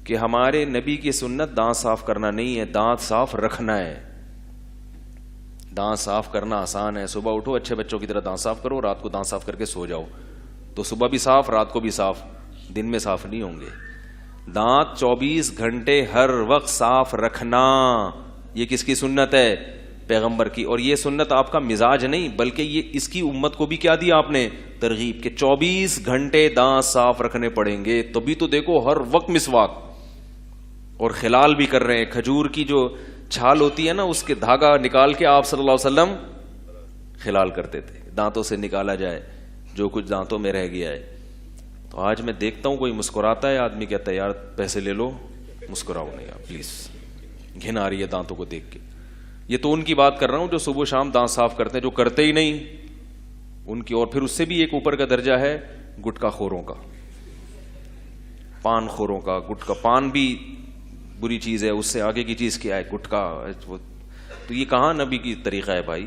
کہ ہمارے نبی کی سنت دانت صاف کرنا نہیں ہے، دانت صاف رکھنا ہے. دانت صاف کرنا آسان ہے، صبح اٹھو اچھے بچوں کی طرح دانت صاف کرو، رات کو دانت صاف کر کے سو جاؤ، تو صبح بھی صاف، رات کو بھی صاف، دن میں صاف نہیں ہوں گے. دانت 24 گھنٹے ہر وقت صاف رکھنا، یہ کس کی سنت ہے؟ پیغمبر کی. اور یہ سنت آپ کا مزاج نہیں، بلکہ یہ اس کی امت کو بھی کیا دیا آپ نے؟ ترغیب، کہ 24 گھنٹے دانت صاف رکھنے پڑیں گے. تبھی تو دیکھو ہر وقت مسواک، اور خلال بھی کر رہے ہیں. کھجور کی جو چھال ہوتی ہے نا، اس کے دھاگا نکال کے آپ صلی اللہ علیہ وسلم خلال کرتے تھے، دانتوں سے نکالا جائے جو کچھ دانتوں میں رہ گیا ہے. تو آج میں دیکھتا ہوں کوئی مسکراتا ہے، آدمی کہتا ہے یار پیسے لے لو، مسکراؤ نہیں آپ پلیز، گھن آ رہی ہے دانتوں کو دیکھ کے. یہ تو ان کی بات کر رہا ہوں جو صبح شام دانت صاف کرتے ہیں، جو کرتے ہی نہیں ان کی. اور پھر اس سے بھی ایک اوپر کا درجہ ہے گٹکا خوروں کا، پان خوروں کا. گٹکا، پان بھی بری چیز ہے، اس سے آگے کی چیز کیا ہے؟ گٹکا. تو یہ کہاں نبی کی طریقہ ہے بھائی؟